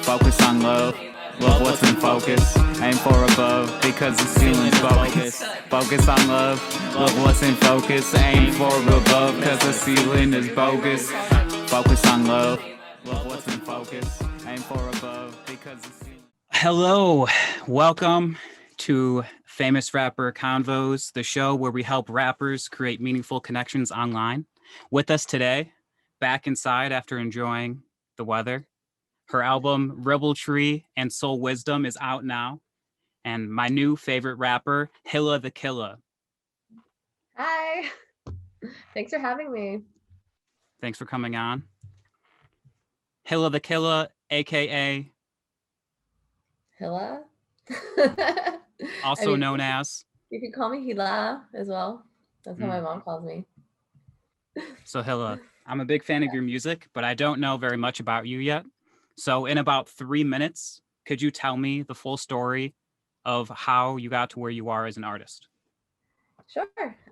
Focus on love. Love what's in focus. Aim for above because the ceiling's bogus. Focus on love. Love what's in focus. Aim for above because the ceiling is bogus. Focus on love. Love what's in focus. Aim for above because the ceiling. Hello, welcome to Famous Rapper Convos, the show where we help rappers create meaningful connections online. With us today, back inside after enjoying the weather. Her album Rebel Tree and Soul Wisdom is out now. And my new favorite rapper, Hila the Killa. Hi. Thanks for having me. Thanks for coming on. Hila the Killa, aka Hila. also known as. You can call me Hila as well. That's how my mom calls me. So Hila, I'm a big fan of your music, but I don't know very much about you yet. So in about 3 minutes, could you tell me the full story of how you got to where you are as an artist? Sure.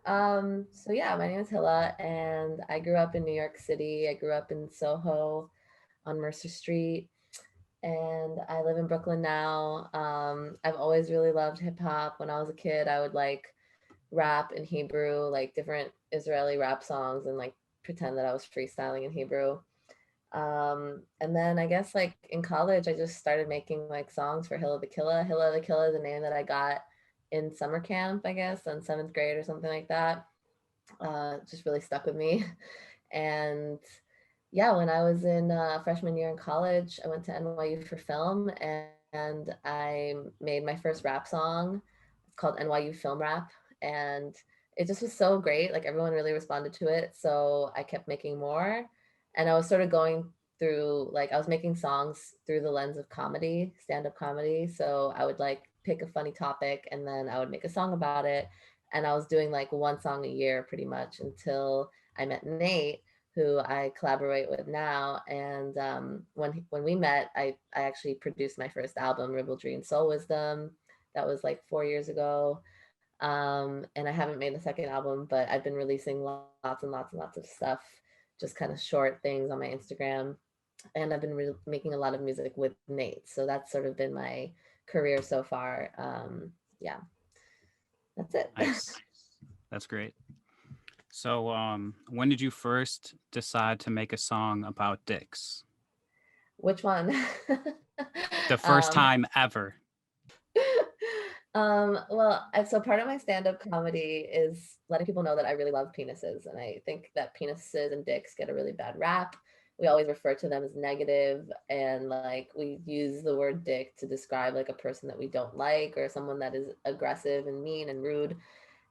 So yeah, my name is Hila and I grew up in New York City. I grew up in Soho on Mercer Street and I live in Brooklyn now. I've always really loved hip hop. When I was a kid, I would like rap in Hebrew, like different Israeli rap songs and like pretend that I was freestyling in Hebrew. And then I guess like in college, I just started making like songs for Hila the Killa. Hila the Killa is a name that I got in summer camp, I guess, in 7th grade or something like that. Just really stuck with me. And yeah, when I was in freshman year in college, I went to NYU for film and I made my first rap song. It's called NYU Film Rap. And it just was so great. Like everyone really responded to it. So I kept making more. And I was sort of going through, like, I was making songs through the lens of comedy, stand-up comedy. So I would like pick a funny topic and then I would make a song about it. And I was doing like one song a year pretty much until I met Nate, who I collaborate with now. And when we met, I actually produced my first album, Ribaldry and Soul Wisdom. That was like 4 years ago. And I haven't made a second album, but I've been releasing lots and lots and lots of stuff, just kind of short things on my Instagram. And I've been making a lot of music with Nate. So that's sort of been my career so far. Yeah, that's it. Nice. That's great. So when did you first decide to make a song about dicks? Which one? The first time ever. Well, so part of my stand-up comedy is letting people know that I really love penises, and I think that penises and dicks get a really bad rap. We always refer to them as negative, and like we use the word dick to describe like a person that we don't like or someone that is aggressive and mean and rude.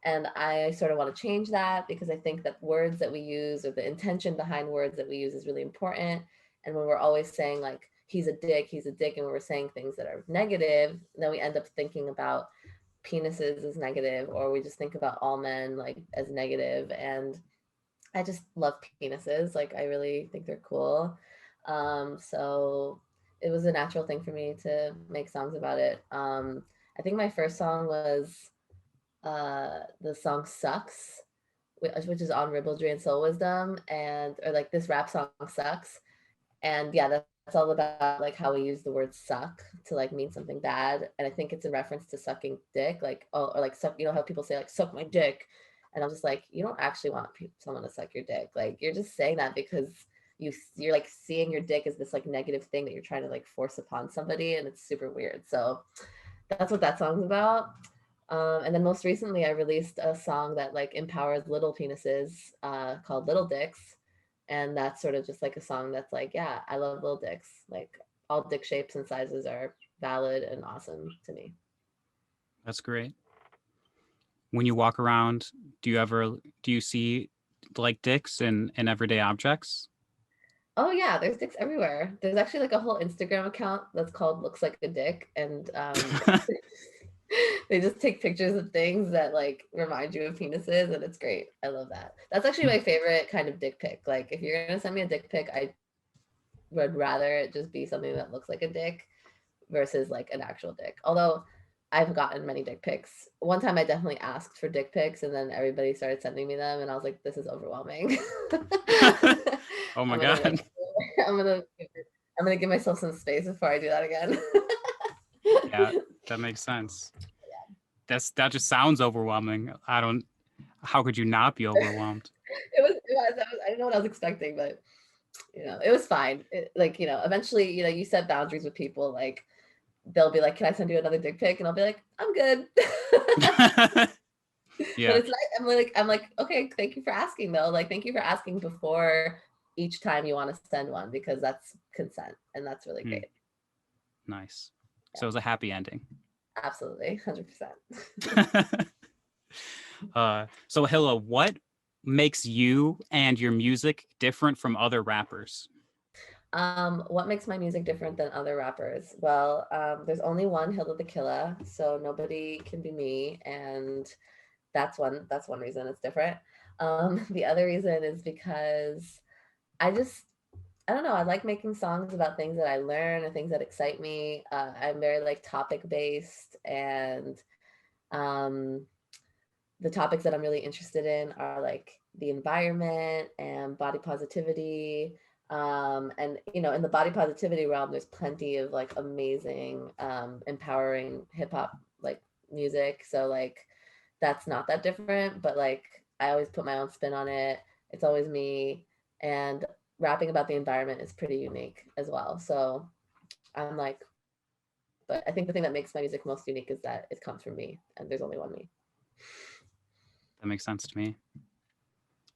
And I sort of want to change that because I think that words that we use or the intention behind words that we use is really important. And when we're always saying like, he's a dick, and when we're saying things that are negative, then we end up thinking about penises as negative, or we just think about all men like as negative. And I just love penises. Like I really think they're cool. So it was a natural thing for me to make songs about it. I think my first song was the song Sucks, which is on Ribaldry and Soul Wisdom, and or like this rap song Sucks. And yeah, that's all about like how we use the word suck to like mean something bad. And I think it's in reference to sucking dick, like or like suck, you know how people say like suck my dick. And I'm just like, you don't actually want someone to suck your dick. Like you're just saying that because you're like seeing your dick as this like negative thing that you're trying to like force upon somebody, and it's super weird. So that's what that song's about. And then most recently, I released a song that like empowers little penises called Little Dicks. And that's sort of just like a song that's like, yeah, I love little dicks. Like all dick shapes and sizes are valid and awesome to me. That's great. When you walk around, do you see like dicks in everyday objects? Oh yeah, there's dicks everywhere. There's actually like a whole Instagram account that's called Looks Like a Dick. And they just take pictures of things that like remind you of penises, and it's great. I love that. That's actually my favorite kind of dick pic. Like if you're gonna send me a dick pic, I would rather it just be something that looks like a dick versus like an actual dick. Although I've gotten many dick pics. One time I definitely asked for dick pics and then everybody started sending me them and I was like, this is overwhelming. Oh my I'm God. gonna, I'm gonna I'm gonna give myself some space before I do that again. Yeah, that makes sense. That just sounds overwhelming. How could you not be overwhelmed? I didn't know what I was expecting, but it was fine. Eventually, you set boundaries with people. Like, they'll be like, "Can I send you another dick pic?" And I'll be like, "I'm good." But Yeah. it's like I'm like, okay, thank you for asking though. Like, thank you for asking before each time you want to send one, because that's consent, and that's really great. Nice. So it was a happy ending. Absolutely, 100%. So Hila, what makes you and your music different from other rappers? What makes my music different than other rappers? Well, there's only one Hila the Killa, so nobody can be me, and that's one reason it's different. The other reason is because I just I don't know. I like making songs about things that I learn and things that excite me. I'm very like topic based, and um, the topics that I'm really interested in are like the environment and body positivity. And in the body positivity realm, there's plenty of like amazing, empowering hip hop like music. So like that's not that different, but like I always put my own spin on it. It's always me, and rapping about the environment is pretty unique as well. So I'm like, but I think the thing that makes my music most unique is that it comes from me, and there's only one me. That makes sense to me.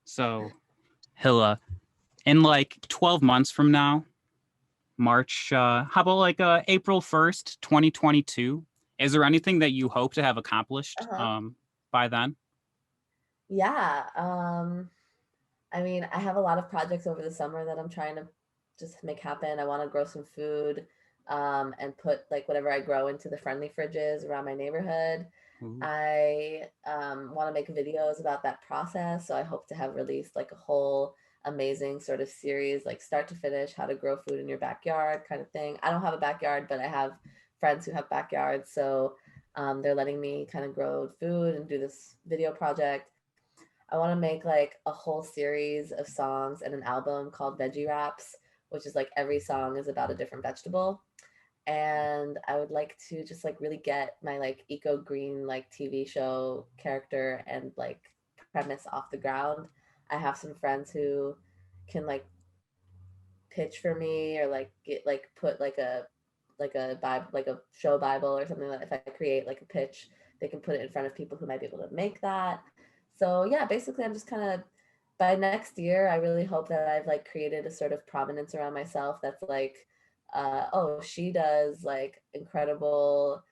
So, Hila, in like 12 months from now, March, how about like April 1st, 2022? Is there anything that you hope to have accomplished Uh-huh. by then? Yeah. I mean, I have a lot of projects over the summer that I'm trying to just make happen. I want to grow some food, and put like whatever I grow into the friendly fridges around my neighborhood. Ooh. I want to make videos about that process. So I hope to have released like a whole amazing sort of series, like start to finish, how to grow food in your backyard kind of thing. I don't have a backyard, but I have friends who have backyards. So they're letting me kind of grow food and do this video project. I want to make like a whole series of songs and an album called Veggie Raps, which is like every song is about a different vegetable. And I would like to just like really get my like eco green like TV show character and like premise off the ground. I have some friends who can like pitch for me, or like get like put like a Bible, like a show Bible or something, that if I create like a pitch, they can put it in front of people who might be able to make that. So yeah, basically I'm just kind of, by next year, I really hope that I've like created a sort of prominence around myself that's like, oh, she does like incredible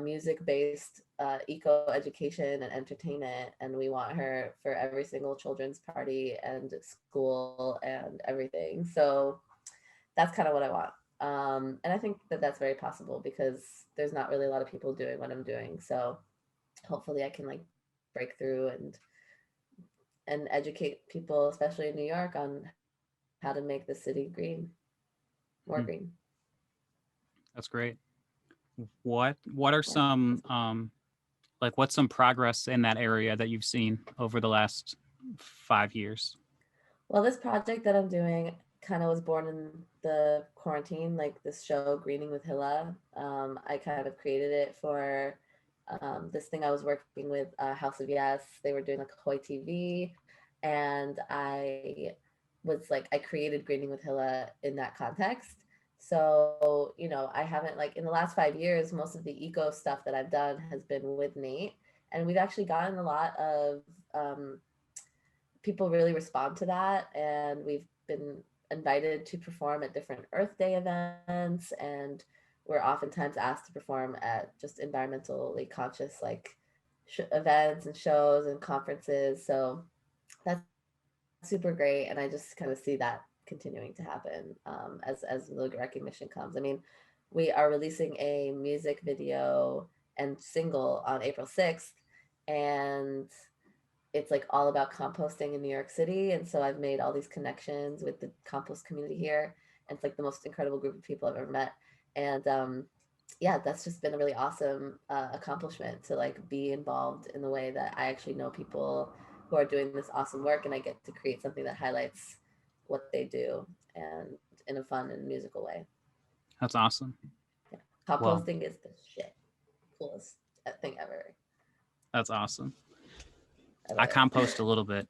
music based eco education and entertainment, and we want her for every single children's party and school and everything. So that's kind of what I want. And I think that that's very possible because there's not really a lot of people doing what I'm doing. So hopefully I can like break through and educate people, especially in New York, on how to make the city green, more Hmm, green. that's great. What are Yeah. some like what's some progress in that area that you've seen over the last 5 years? Well, this project that I'm doing kind of was born in the quarantine, like this show, Greening with Hilla. I kind of created it for this thing I was working with, House of Yes. They were doing like Ahoy TV, and I created Greening with Hilla in that context. So, I haven't, like, in the last 5 years, most of the eco stuff that I've done has been with Nate. And we've actually gotten a lot of um, people really respond to that, and we've been invited to perform at different Earth Day events, and we're oftentimes asked to perform at just environmentally conscious like events and shows and conferences. So that's super great, and I just kind of see that continuing to happen, as the recognition comes. I mean, we are releasing a music video and single on April 6th, and it's like all about composting in New York City. And so I've made all these connections with the compost community here. And it's like the most incredible group of people I've ever met. And yeah, that's just been a really awesome accomplishment to like be involved in the way that I actually know people who are doing this awesome work. And I get to create something that highlights what they do, and in a fun and musical way. That's awesome. Well, Composting is the shit. Coolest thing ever. that's awesome. I I love it. compost a little bit.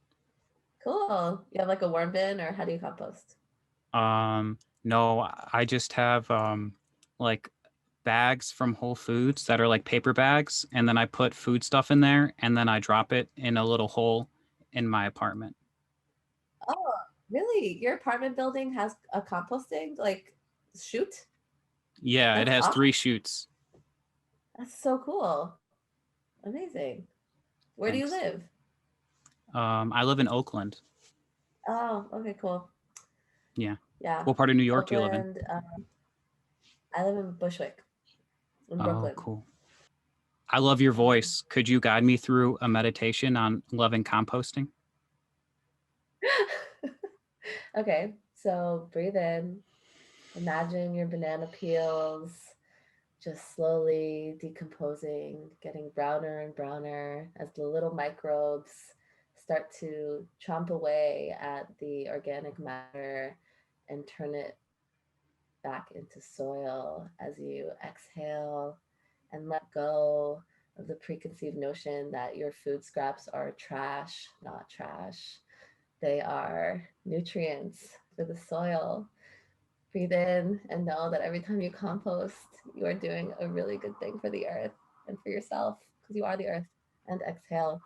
Cool. You have like a worm bin, or how do you compost? No, I just have like bags from Whole Foods that are like paper bags, and then I put food stuff in there, and then I drop it in a little hole in my apartment. Oh, really? Your apartment building has a composting like chute? Yeah, it That's has awesome. 3 chutes. That's so cool. Amazing. Where do you Thanks. live? I live in Oakland. Oh, okay, cool. Yeah. Yeah. What part of New York do you live in? Oakland. I live in Bushwick, in Oh, Brooklyn. cool. I love your Um, voice. Could you guide me through a meditation on loving composting? okay, so breathe in. Imagine your banana peels just slowly decomposing, getting browner and browner as the little microbes start to chomp away at the organic matter and turn it back into soil as you exhale and let go of the preconceived notion that your food scraps are trash, not trash. They are nutrients for the soil. Breathe in and know that every time you compost, you are doing a really good thing for the earth and for yourself, because you are the earth. And exhale.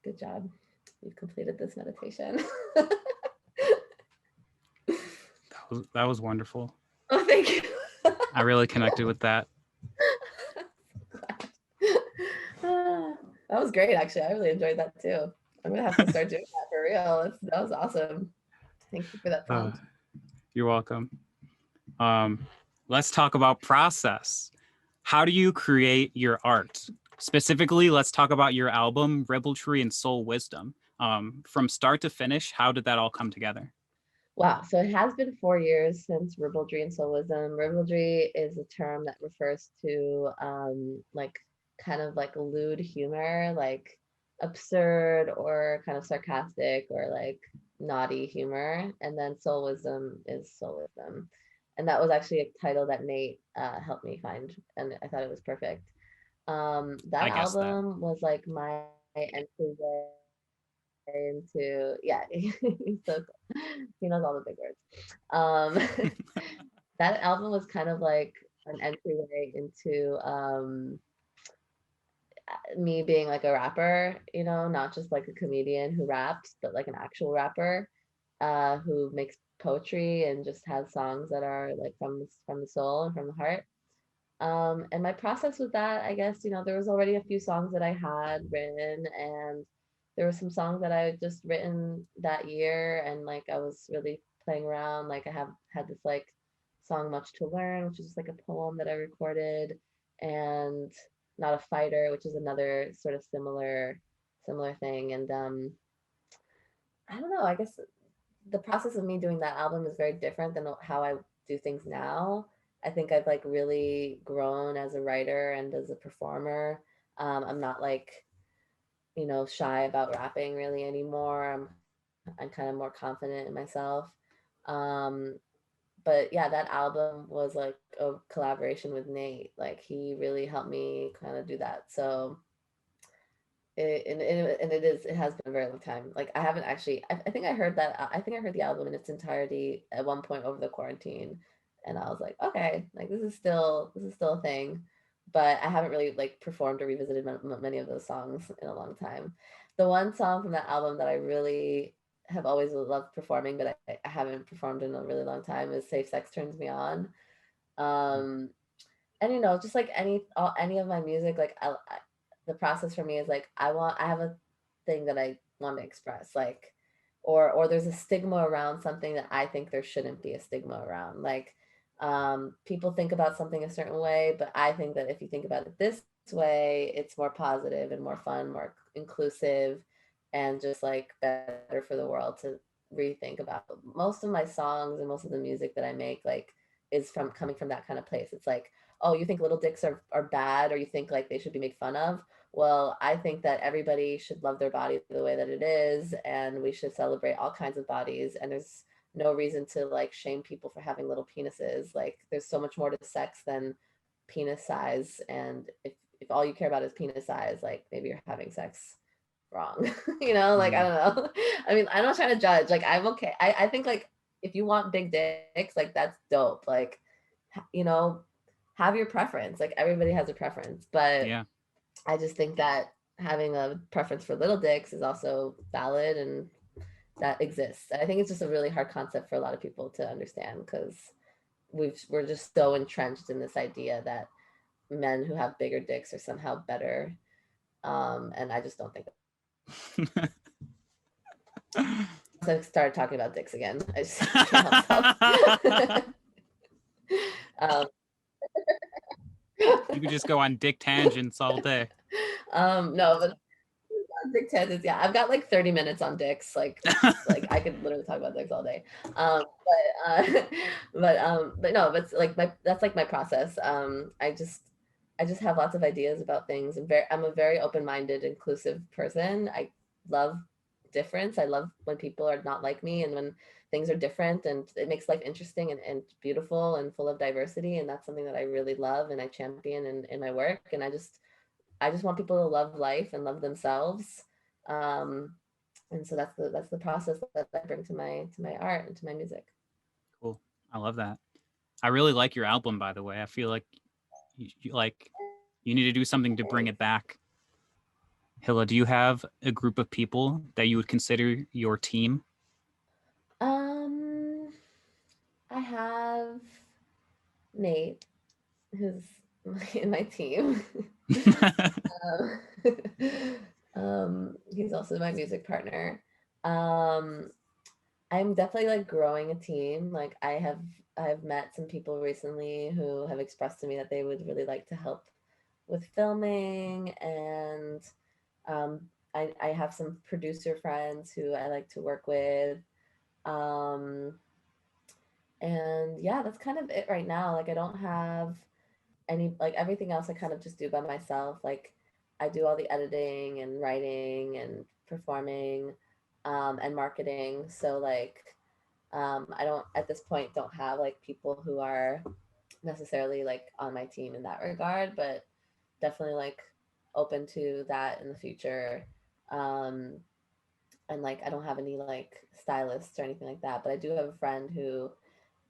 Good job. You've completed this meditation. That was wonderful. Oh, thank you. I really connected with that. That was great, actually. I really enjoyed that too. I'm gonna have to start doing that for real. That was awesome. Thank you for that Uh, prompt. you're welcome. Let's talk about process. How do you create your art? Specifically, let's talk about your album, Ribaldry and Soul Wisdom. From start to finish, how did that all come together? Wow. So it has been 4 years since ribaldry and syllogism. Ribaldry is a term that refers to like kind of like lewd humor, like absurd or kind of sarcastic or like naughty humor. And then soul wisdom is soul wisdom. And that was actually a title that Nate helped me find, and I thought it was perfect. That I guess that. album was like my entryway into, yeah, he's so cool. He knows all the big words. That album was kind of like an entryway into me being like a rapper, you know, not just like a comedian who raps, but like an actual rapper who makes poetry and just has songs that are like from the soul and from the heart. And my process with that, I guess, you know, there was already a few songs that I had written, and there were some songs that I had just written that year, and like I was really playing around. Like I have had this like song Much to Learn, which is just like a poem that I recorded, and Not a Fighter, which is another sort of similar thing. And I don't know, I guess the process of me doing that album is very different than how I do things now. I think I've like really grown as a writer and as a performer. I'm not like, you know, shy about rapping really anymore. I'm kind of more confident in myself. Um, but yeah, that album was like a collaboration with Nate. Like he really helped me kind of do that. So it has been a very long time. Like I haven't actually, I think I heard that, I think I heard the album in its entirety at one point over the quarantine, and I was like, okay, like this is still a thing, but I haven't really like performed or revisited many of those songs in a long time. The one song from that album that I really have always loved performing, but I haven't performed in a really long time, is Safe Sex Turns Me On. Um, and you know, just like any of my music, like the process for me is like I have a thing that I want to express, like, or there's a stigma around something that I think there shouldn't be a stigma around. Like people think about something a certain way, but I think that if you think about it this way, it's more positive and more fun, more inclusive, and just like better for the world to rethink about. Most of my songs and most of the music that I make, like, is from coming from that kind of place. It's like, oh, you think little dicks are bad, or you think like they should be made fun of. Well, I think that everybody should love their body the way that it is, and we should celebrate all kinds of bodies. And there's no reason to like shame people for having little penises. Like there's so much more to sex than penis size. And if all you care about is penis size, like maybe you're having sex wrong. You know, like I don't know. I mean, I'm not trying to judge. Like I'm okay. I think like if you want big dicks, like that's dope. Like, you know, have your preference. Like everybody has a preference. But Yeah. I just think that having a preference for little dicks is also valid and that exists. I think it's just a really hard concept for a lot of people to understand because we're just so entrenched in this idea that men who have bigger dicks are somehow better. And I just don't think so. I started talking about dicks again. I just can't help myself. um, You could just go on dick tangents all day. no, but dick tangents, yeah. I've got like 30 minutes on dicks. Like I could literally talk about dicks all day. But no, but like that's like my process. I just have lots of ideas about things. I'm a very open-minded, inclusive person. I love difference. I love when people are not like me and when things are different, and it makes life interesting and beautiful and full of diversity. And that's something that I really love and I champion in my work. And I just want people to love life and love themselves. Um, and so that's the process that I bring to my art and to my music. Cool. I love that. I really like your album, by the way. I feel like you need to do something to bring it back. Hilla, do you have a group of people that you would consider your team? Um, I have Nate, who's in my team. um, he's also my music partner. Um, I'm definitely like growing a team. Like I've met some people recently who have expressed to me that they would really like to help with filming, and um, I have some producer friends who I like to work with. Um, and yeah, that's kind of it right now. Like I don't have any, like everything else I kind of just do by myself. Like I do all the editing and writing and performing, and marketing. So like I don't at this point don't have like people who are necessarily like on my team in that regard, but definitely like open to that in the future. Um, and like I don't have any like stylists or anything like that, but I do have a friend who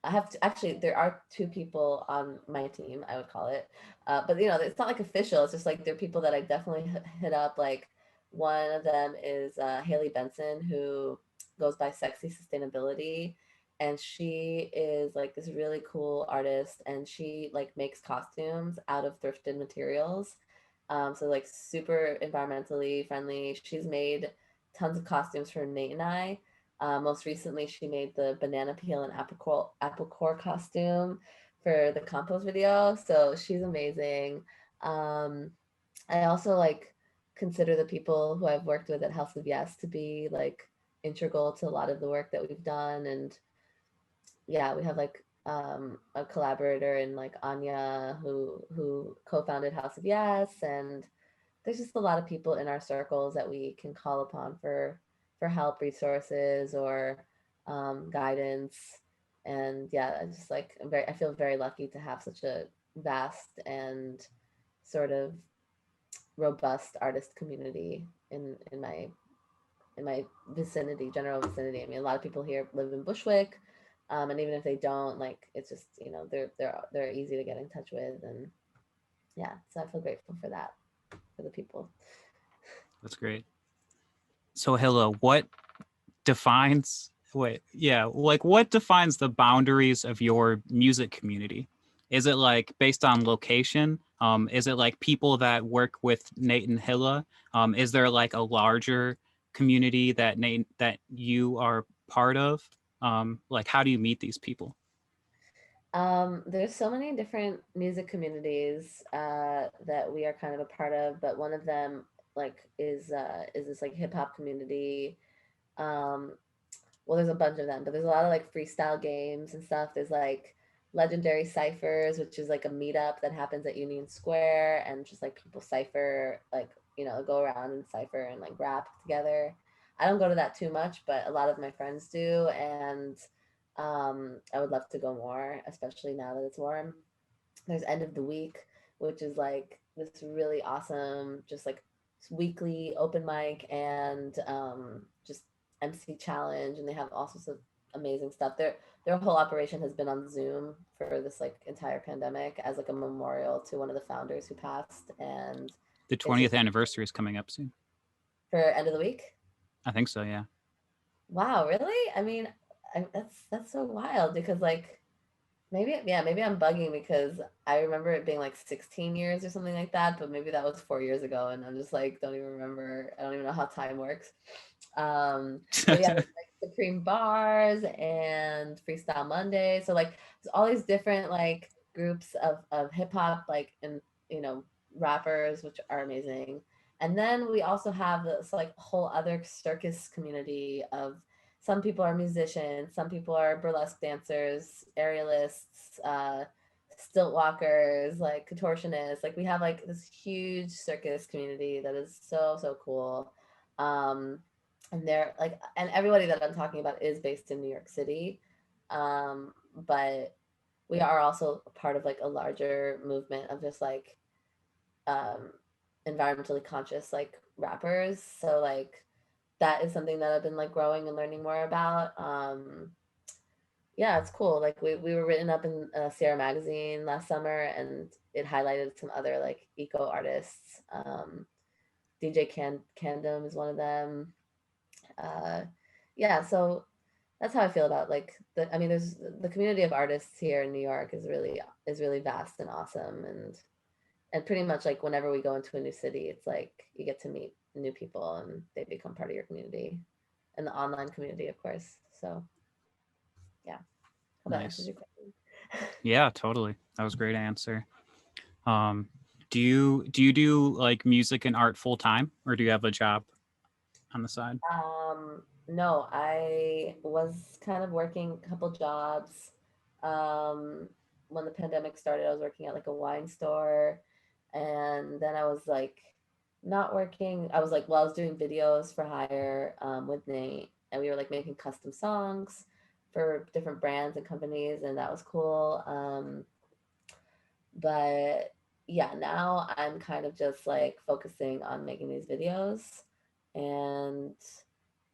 I have to, actually there are two people on my team, I would call it. But you know, it's not like official. It's just like they're people that I definitely hit up. Like one of them is Haley Benson, who goes by Sexy Sustainability, and she is like this really cool artist, and she like makes costumes out of thrifted materials. So like super environmentally friendly. She's made tons of costumes for Nate and I. Most recently, she made the banana peel and apple core costume for the Compost video. So she's amazing. Um, I also like consider the people who I've worked with at House of Yes to be like integral to a lot of the work that we've done. And yeah, we have like a collaborator in like Anya who co-founded House of Yes, and there's just a lot of people in our circles that we can call upon for help, resources, or guidance. And yeah, I just like I feel very lucky to have such a vast and sort of robust artist community in my vicinity, general vicinity. I mean, a lot of people here live in Bushwick, and even if they don't, like, it's just, you know, they're easy to get in touch with, and yeah, so I feel grateful for that, for the people. That's great. So Hilla, what defines what defines the boundaries of your music community? Is it like based on location? Is it like people that work with Nate and Hilla? Is there like a larger community that you are part of? Like how do you meet these people? There's so many different music communities that we are kind of a part of, but one of them like is this like hip hop community. Um, well, there's a bunch of them, but there's a lot of like freestyle games and stuff. There's like legendary ciphers, which is like a meetup that happens at Union Square, and just like people cipher, like, you know, go around and cipher and like rap together. I don't go to that too much, but a lot of my friends do. And I would love to go more, especially now that it's warm. There's end of the week, which is like this really awesome, just like weekly open mic and just MC challenge, and they have all sorts of amazing stuff. Their whole operation has been on Zoom for this like entire pandemic as like a memorial to one of the founders who passed, and The it's 20th just anniversary is coming up soon. for end of the week. I think so, yeah. Wow, really? I mean, that's so wild because like maybe yeah, maybe I'm bugging because I remember it being like 16 years or something like that, but maybe that was 4 years ago, and I'm just like don't even remember. I don't even know how time works. But yeah, there's like Supreme Bars and Freestyle Monday. So like there's all these different like groups of hip hop like and you know rappers which are amazing. And then we also have this like whole other circus community of some people are musicians, some people are burlesque dancers, aerialists, stilt walkers, like contortionists. Like we have like this huge circus community that is so cool. Um, and they're like, and everybody that I'm talking about is based in New York City, but we are also part of like a larger movement of just like um, environmentally conscious like rappers. So like that is something that I've been like growing and learning more about. Yeah, it's cool. Like we were written up in Sierra magazine last summer, and it highlighted some other like eco artists. DJ Candom is one of them. Uh, yeah, so that's how I feel about like the. I mean, there's the community of artists here in New York is really vast and awesome, and pretty much like whenever we go into a new city, it's like you get to meet new people and they become part of your community, and the online community, of course. So yeah, hope that answers Nice. your question. Yeah, totally. That was a great answer. Um, do you do like music and art full time, or do you have a job on the side? No, I was kind of working a couple jobs. Um, when the pandemic started, I was working at like a wine store, and then I was like not working. I was like, well, I was doing videos for hire with Nate, and we were like making custom songs for different brands and companies, and that was cool. But yeah, now I'm kind of just like focusing on making these videos and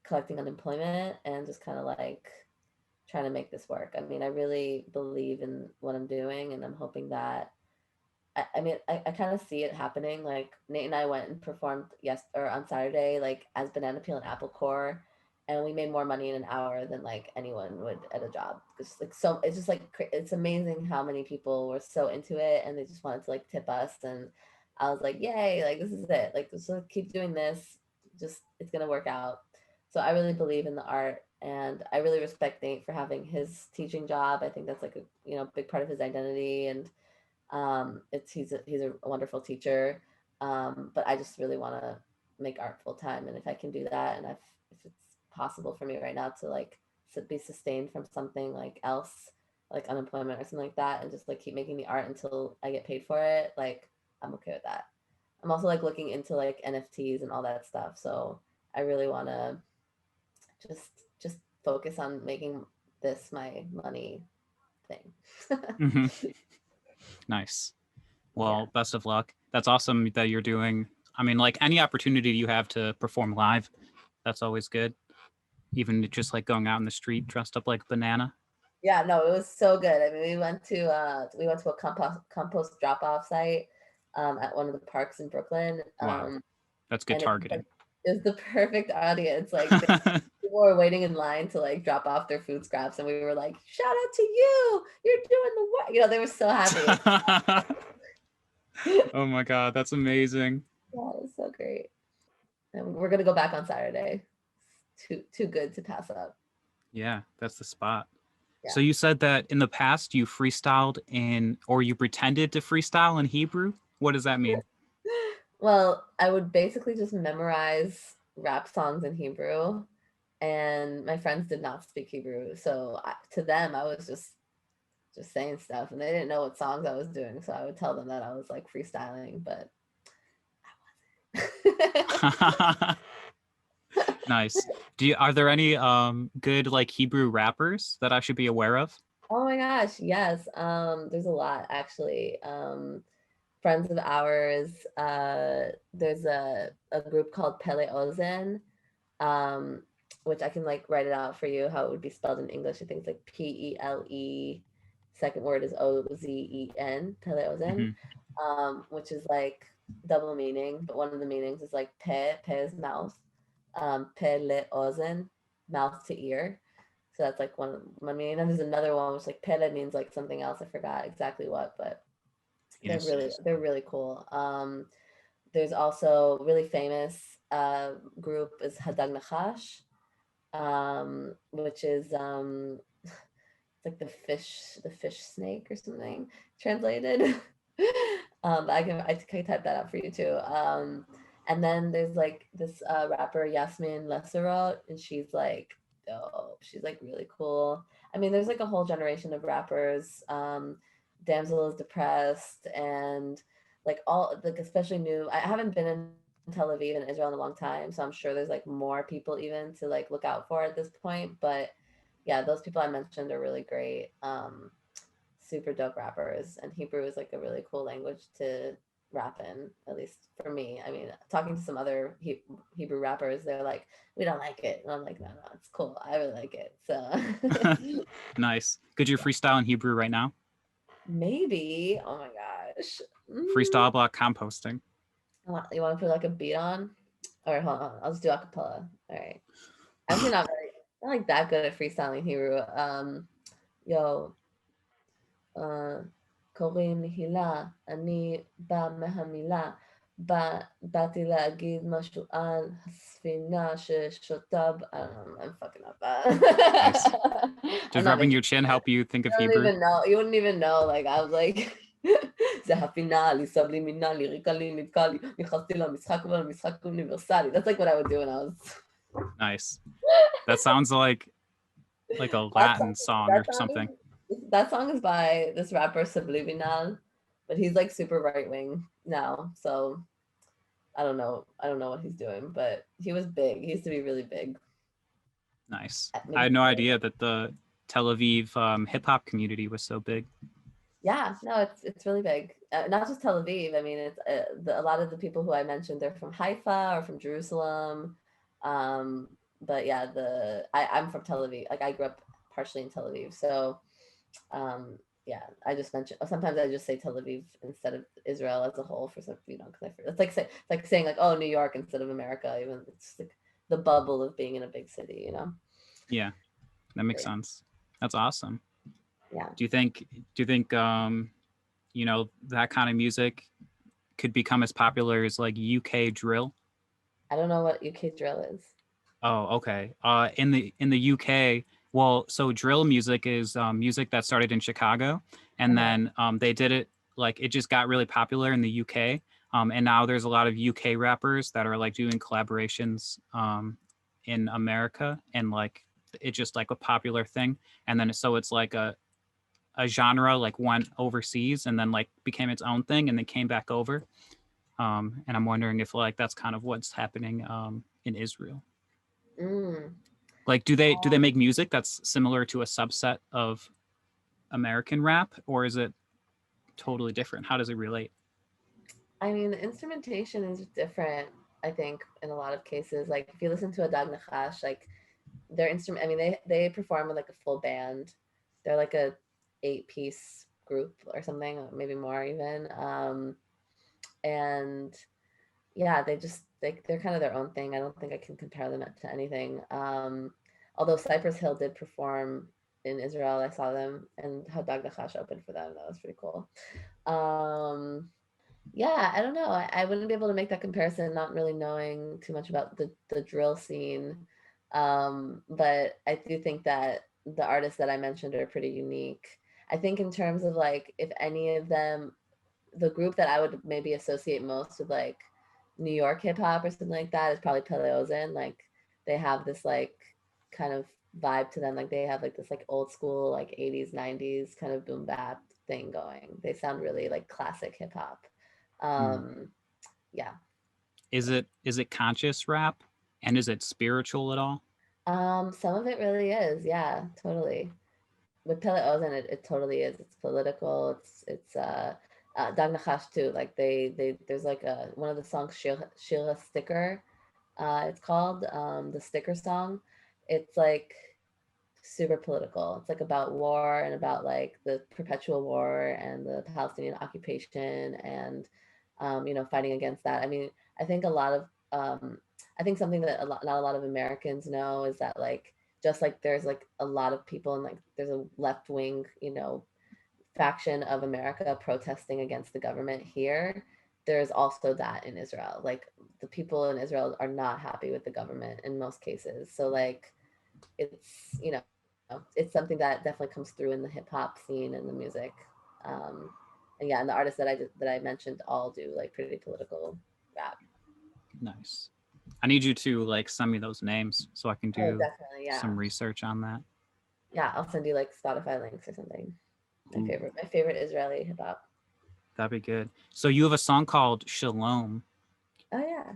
collecting unemployment and just kind of like trying to make this work. I mean, I really believe in what I'm doing, and I'm hoping that I mean, I kind of see it happening. Like Nate and I went and performed or on Saturday, like as Banana Peel and Apple Core, and we made more money in an hour than like anyone would at a job. Because like so, it's just like it's amazing how many people were so into it and they just wanted to like tip us. And I was like, yay! Like this is it. Like just keep doing this. Just it's gonna work out. So I really believe in the art, and I really respect Nate for having his teaching job. I think that's like a big part of his identity, and it's he's a wonderful teacher, but I just really want to make art full time, and if I can do that, and if it's possible for me right now to like be sustained from something like else, like unemployment or something like that, and just like keep making the art until I get paid for it, like I'm okay with that. I'm also like looking into like NFTs and all that stuff, so I really want to just just focus on making this my money thing. Hmm. Nice. Yeah. Well, best of luck. That's awesome that you're doing. I mean, like any opportunity you have to perform live, that's always good. Even just like going out in the street dressed up like a banana. Yeah, no, it was so good. I mean, we went to a compost drop off site at one of the parks in Brooklyn, Wow, that's good and targeting. it was the perfect audience. Like people were waiting in line to like drop off their food scraps, and we were like, "Shout out to you! You're doing the work!" They were so happy. Oh my god, that's amazing. Yeah, it was so great. And we're gonna go back on Saturday. Too good to pass up. Yeah, that's the spot. Yeah. So you said that in the past you freestyled in, or you pretended to freestyle in Hebrew. What does that mean? Well, I would basically just memorize rap songs in Hebrew, and my friends did not speak Hebrew, so to them I was just saying stuff, and they didn't know what songs I was doing, so I would tell them that I was like freestyling, but I wasn't. Nice. Are there any good like Hebrew rappers that I should be aware of? Oh my gosh, yes. There's a lot actually. Friends of ours, there's a group called Pele Ozen, um, which I can like write it out for you how it would be spelled in English. I think it's like Pele. Second word is Ozen, Pele Ozen, Hmm. which is like double meaning, but one of the meanings is like pe is mouth, pele ozen, mouth to ear. So that's like one meaning. And there's another one which like pele means like something else. I forgot exactly what, but Yes. they're really cool. There's also really famous group is Hadag Nachash, which is it's like the fish snake or something translated. I can type that out for you too. And then there's like this rapper Yasmin Lesserot, and she's like dope. She's like really cool. I mean, there's like a whole generation of rappers. Damsel is Depressed, and like all like especially new. I haven't been in Tel Aviv and Israel in a long time, so I'm sure there's like more people even to like look out for at this point. But yeah, those people I mentioned are really great. Super dope rappers, and Hebrew is like a really cool language to rap in, at least for me. I mean, talking to some other Hebrew rappers, they're like, we don't like it. And I'm like, no, it's cool. I really like it. So Nice. Could you freestyle in Hebrew right now? maybe, oh my gosh. Freestyle block composting. You want to put like a beat on? All right, hold on. I'll just do acapella. All right. I'm actually not like that good at freestyling Hebrew. Yo, קוראים לי הילה, אני באה מהמילה, באתי להגיד משהו על הספינה ששותה, I'm fucking up. Nice. I'm Did not rubbing making your chin help you think you of don't Hebrew? even know. You wouldn't even know. Like I was like, זה הפינה, לי סבלימינה, לי ריקה לי, נתקע לי, נכנסתי למשחק אבל המשחק אוניברסלי. That's like what I would do when I was... Nice. That sounds like a That Latin song, song that or something. song, that song is by this rapper Subliminal, but he's like super right wing now. So I don't know. I don't know what he's doing, but he was big. He used to be really big. Nice. I Maybe had no still. idea that the Tel Aviv hip hop community was so big. Yeah, no, it's really big. Not just Tel Aviv. I mean, it's a lot of the people who I mentioned, they're from Haifa or from Jerusalem. Um, but yeah, I'm from Tel Aviv. Like I grew up partially in Tel Aviv, so um, yeah, I just mentioned. Sometimes I just say Tel Aviv instead of Israel as a whole for some, because it's like it's like saying like, oh, New York instead of America. Even it's like the bubble of being in a big city. Yeah, that makes Yeah. sense. That's awesome. Yeah. Do you think that kind of music could become as popular as like UK drill? I don't know what UK drill is. Oh, okay. In the UK, well, so drill music is music that started in Chicago, and Uh-huh. then they did it like it just got really popular in the UK, and now there's a lot of UK rappers that are like doing collaborations in America, and like it's just like a popular thing, and then so it's like a genre like went overseas and then like became its own thing and then came back over, and I'm wondering if like that's kind of what's happening in Israel. Mm. Like, do they make music that's similar to a subset of American rap, or is it totally different? How does it relate? I mean, the instrumentation is different. I think in a lot of cases, like if you listen to a Dag Nachash, like their instrument. I mean, they perform with like a full band. They're like a 8-piece group or something, or maybe more even. And yeah, they're kind of their own thing. I don't think I can compare them to anything. Although Cypress Hill did perform in Israel, I saw them, and Hadag Nachash opened for them. That was pretty cool. Yeah, I don't know. I wouldn't be able to make that comparison, not really knowing too much about the drill scene. But I do think that the artists that I mentioned are pretty unique. I think in terms of like if any of them, the group that I would maybe associate most with like New York hip hop or something like that is probably Paleozen. Like they have this like kind of vibe to them. Like they have like this like old school like 80s, 90s kind of boom bap thing going. They sound really like classic hip hop. Hmm. Yeah. Is it conscious rap? And is it spiritual at all? Some of it really is, yeah, totally. With Pele Ozen, it totally is. It's political. It's Dag Nachash too. Like they there's like a one of the songs Shira Sticker. It's called the Sticker song. It's like super political. It's like about war and about like the perpetual war and the Palestinian occupation and fighting against that. I mean, I think a lot of I think something that not a lot of Americans know is that like just like there's like a lot of people and like there's a left wing, faction of America protesting against the government here. There's also that in Israel. Like the people in Israel are not happy with the government in most cases. So like it's it's something that definitely comes through in the hip hop scene and the music. Um, and yeah, and the artists that I mentioned all do like pretty political rap. Nice. I need you to like send me those names so I can Oh, do definitely, yeah. some research on that. Yeah, I'll send you like Spotify links or something. Ooh, My favorite Israeli hip hop. that'd be good. So you have a song called Shalom, Oh yeah,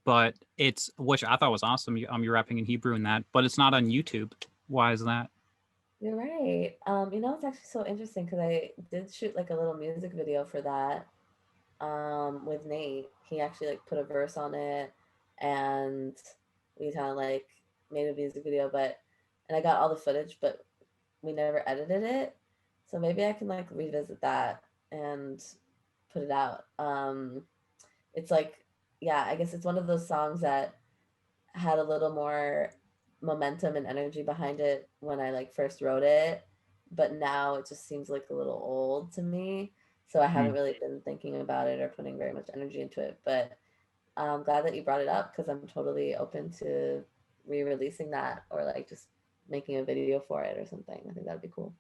but it's which I thought was awesome. You're rapping in Hebrew in that, but it's not on YouTube. Why is that? you're right. It's actually so interesting because I did shoot like a little music video for that with Nate. He actually like put a verse on it and we kind of like made a music video, but and I got all the footage, but we never edited it. So maybe I can like revisit that and put it out. It's like, yeah, I guess it's one of those songs that had a little more momentum and energy behind it when I like first wrote it, but now it just seems like a little old to me. So I haven't really been thinking about it or putting very much energy into it. But I'm glad that you brought it up because I'm totally open to re-releasing that or like just making a video for it or something. I think that'd be cool.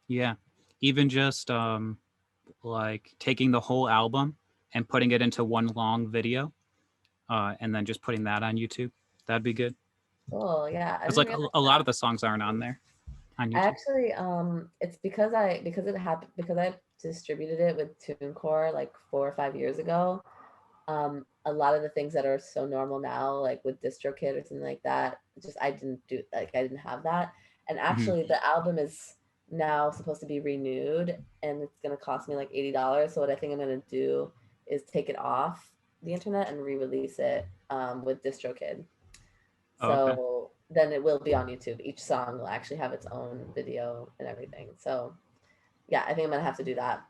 Yeah, even just like taking the whole album and putting it into one long video, and then just putting that on YouTube. That'd be good. Cool. Yeah, I Because didn't like realize a lot of that. the songs aren't on there on I YouTube. actually it's because it happened because I distributed it with TuneCore like 4 or 5 years ago. A lot of the things that are so normal now, like with DistroKid or something like that, just I didn't have that. And Mhm. actually, the album is now supposed to be renewed, and it's gonna cost me like $80. So what I think I'm gonna do is take it off the internet and re-release it with DistroKid. Oh, okay, So then it will be on YouTube. Each song will actually have its own video and everything. So yeah, I think I'm gonna have to do that.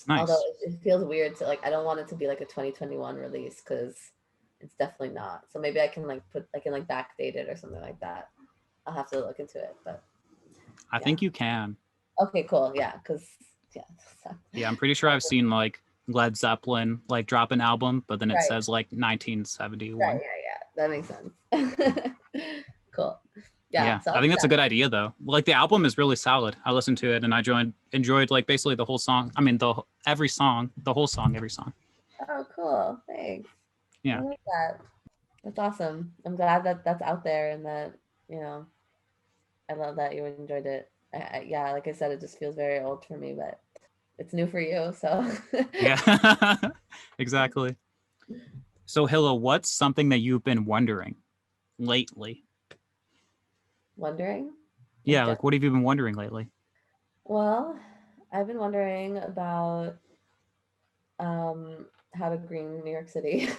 Although nice. it feels weird to like, I don't want it to be like a 2021 release because it's definitely not. So maybe I can like backdate it or something like that. I'll have to look into it, but I yeah. think you can. Okay, cool. Yeah, because yeah, Yeah, I'm pretty sure I've seen like Led Zeppelin like drop an album, but then it right, says like right, 1971. yeah, that makes sense. Cool. Yeah, Yeah, so I I'll think do that's a that. good idea though. Like the album is really solid. I listened to it and I enjoyed like basically the whole song. I mean every song, the whole song, every song. Oh, cool. Thanks. I Yeah. like that. That's awesome. I'm glad that that's out there and that, you know, I love that you enjoyed it. Yeah, like I said, it just feels very old for me, but it's new for you. So Yeah. Exactly. So Hilla, what's something that you've been wondering lately? wondering, like, Yeah, like what have you been wondering lately? well, I've been wondering about how to green New York City.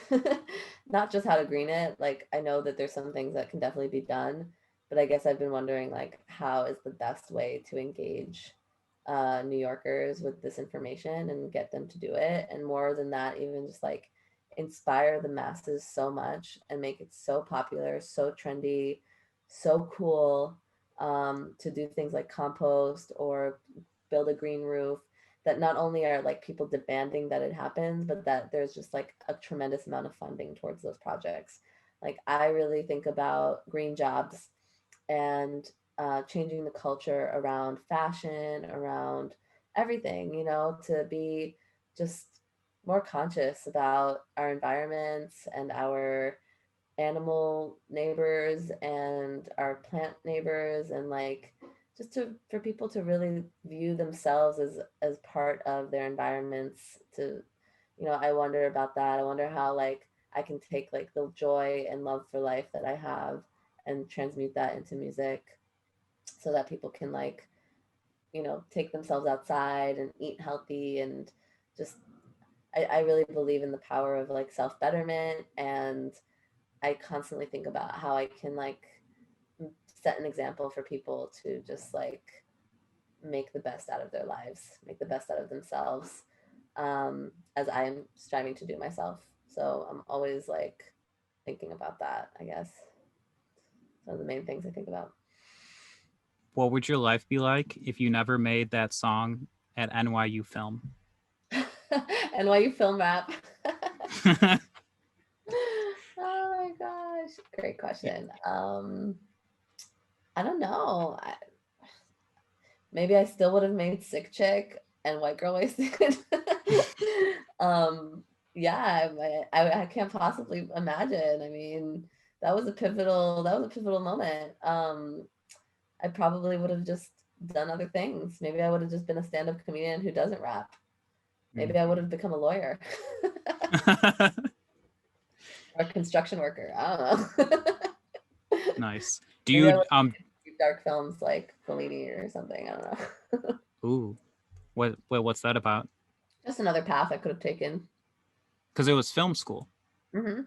Not just how to green it. Like I know that there's some things that can definitely be done, but I guess I've been wondering like how is the best way to engage New Yorkers with this information and get them to do it. And more than that, even just like inspire the masses so much and make it so popular, so trendy, so cool to do things like compost or build a green roof that not only are like people demanding that it happens, but that there's just like a tremendous amount of funding towards those projects. Like I really think about green jobs and changing the culture around fashion, around everything, to be just more conscious about our environments and our animal neighbors and our plant neighbors and like just to for people to really view themselves as part of their environments to I wonder about that. I wonder how like I can take like the joy and love for life that I have and transmute that into music so that people can like, you know, take themselves outside and eat healthy and just I really believe in the power of like self-betterment, and I constantly think about how I can like set an example for people to just like make the best out of their lives, make the best out of themselves, as I am striving to do myself. So I'm always like thinking about that, I guess. One of the main things I think about. What would your life be like if you never made that song at NYU Film? NYU film rap. Oh my gosh, great question. I don't know. Maybe I still would have made Sick Chick and White Girl Wasted. um, yeah, I can't possibly imagine. I mean, that was a pivotal moment. I probably would have just done other things. Maybe I would have just been a stand-up comedian who doesn't rap. Maybe I would have become a lawyer or a construction worker. I don't know. Nice. Do Maybe I you would do dark films like Fellini or something. I don't know. ooh, what's that about? Just another path I could have taken. Because it was film school. Mm-hmm.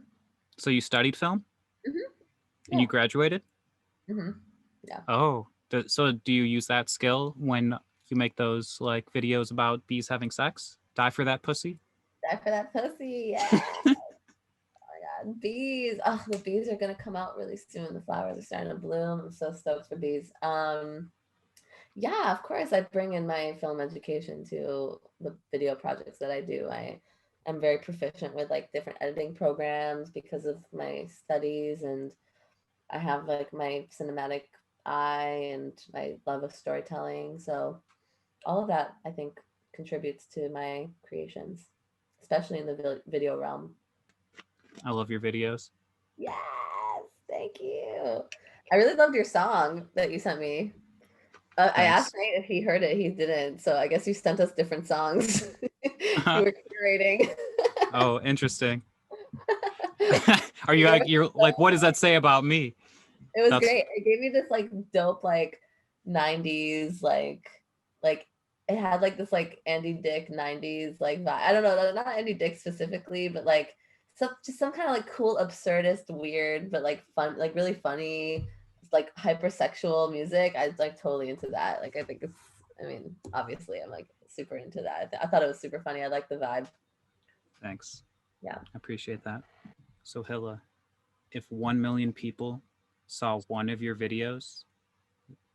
So you studied film Mm-hmm. and Yeah. you graduated? Mm-hmm. Yeah. Oh, so do you use that skill when you make those like videos about bees having sex? Die for that pussy? Die for that pussy. Yeah. Oh my God. Bees. Oh, the bees are gonna come out really soon. The flowers are starting to bloom. I'm so stoked for bees. Yeah, of course I bring in my film education to the video projects that I do. I am very proficient with like different editing programs because of my studies, and I have like my cinematic eye and my love of storytelling. So all of that I think contributes to my creations, especially in the video realm. I love your videos. Yes, thank you. I really loved your song that you sent me. I asked Thanks. Nate if he heard it. He didn't. So I guess you sent us different songs. You were curating. Oh, interesting. Are you They like were you're so like what does that say about me? It was That's great. It gave me this like dope like 90s like it had like this like Andy Dick 90s like vibe. I don't know, not Andy Dick specifically, but like some kind of like cool absurdist weird but like fun, like really funny, like hypersexual music. I was like totally into that. Like I think it's, I mean, obviously I'm like super into that. I thought it was super funny. I like the vibe. thanks. Yeah. I appreciate that. So Hilla, if 1 million people saw one of your videos,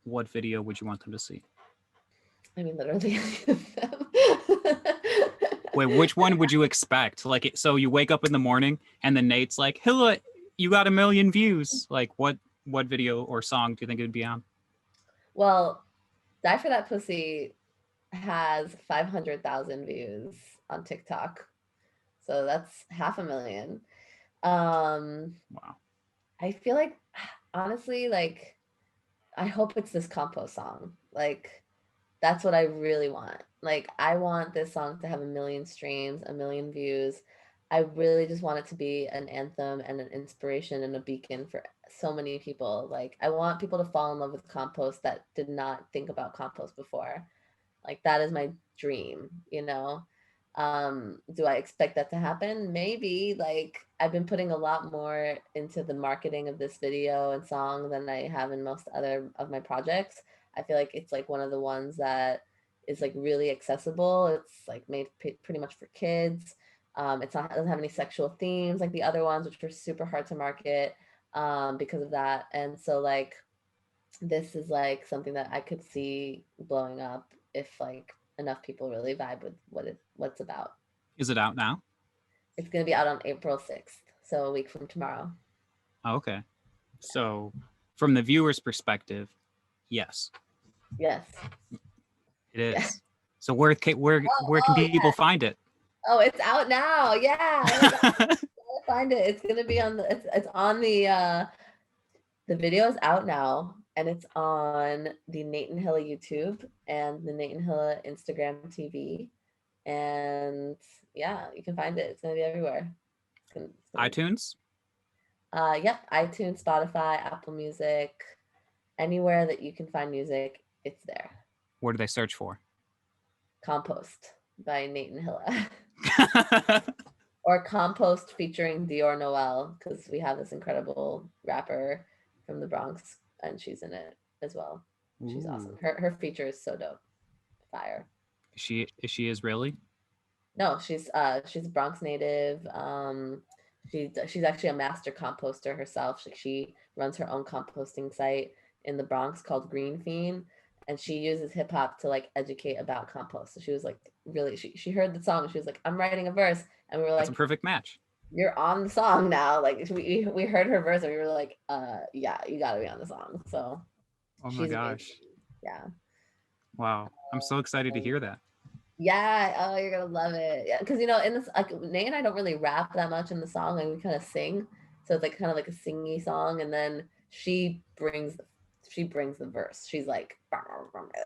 what video would you want them to see? I mean, literally any of them. Wait, which one would you expect? Like, so you wake up in the morning and then Nate's like, Hilla, you got 1 million views. Like, what video or song do you think it would be on? Well, Die for That Pussy has 500,000 views on TikTok. So that's 500,000. Wow. I feel like honestly, like I hope it's this Compost song. Like that's what I really want. Like I want this song to have 1 million streams, 1 million views. I really just want it to be an anthem and an inspiration and a beacon for so many people. Like I want people to fall in love with Compost that did not think about Compost before. Like that is my dream, you know. Do I expect that to happen? Maybe. Like I've been putting a lot more into the marketing of this video and song than I have in most other of my projects. I feel like it's like one of the ones that is like really accessible. It's like made pretty much for kids. It's not, it doesn't have any sexual themes like the other ones, which were super hard to market because of that. And so like this is like something that I could see blowing up if like enough people really vibe with what's about. Is it out now? It's gonna be out on April 6th, so a week from tomorrow. Oh, okay. So, from the viewer's perspective, yes, Yes. it Yeah. is. So where can people Yeah. find it? Oh, it's out now. Yeah. Oh my God. Gotta find it. It's gonna be on the it's on the video is out now and it's on the Nate and Hilla YouTube and the Nate and Hilla Instagram TV. And yeah, you can find it. It's gonna be everywhere. iTunes? Yep, iTunes, Spotify, Apple Music, anywhere that you can find music, it's there. What do they search for? Compost by Nate and Hila. Or Compost featuring Dior Noel, because we have this incredible rapper from the Bronx, and she's in it as well. She's awesome. Her feature is so dope. Fire. Is she Israeli? No, she's a Bronx native. She's actually a master composter herself. She runs her own composting site in the Bronx called Green Fiend, and she uses hip hop to like educate about compost. So she was like really she heard the song. She was like, I'm writing a verse, and we were like, that's a perfect match. You're on the song now. Like we heard her verse, and we were like, yeah, you got to be on the song. So, oh my gosh, amazing. Yeah. Wow, I'm so excited to hear that. Yeah, oh, you're gonna love it. Yeah, because you know, in this, like Nate and I don't really rap that much in the song. Like we kind of sing, so it's like kind of like a singy song, and then she brings the verse. She's like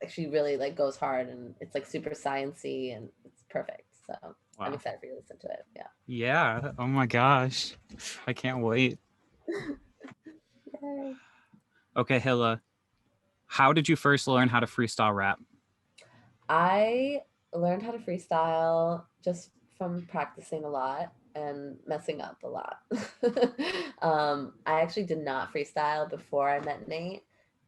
she really like goes hard, and it's like super sciencey, and it's perfect. So wow. I'm excited for you to listen to it. Yeah. Yeah. Oh my gosh, I can't wait. Yay. Okay, Hila, how did you first learn how to freestyle rap? I learned how to freestyle just from practicing a lot and messing up a lot. I actually did not freestyle before I met Nate,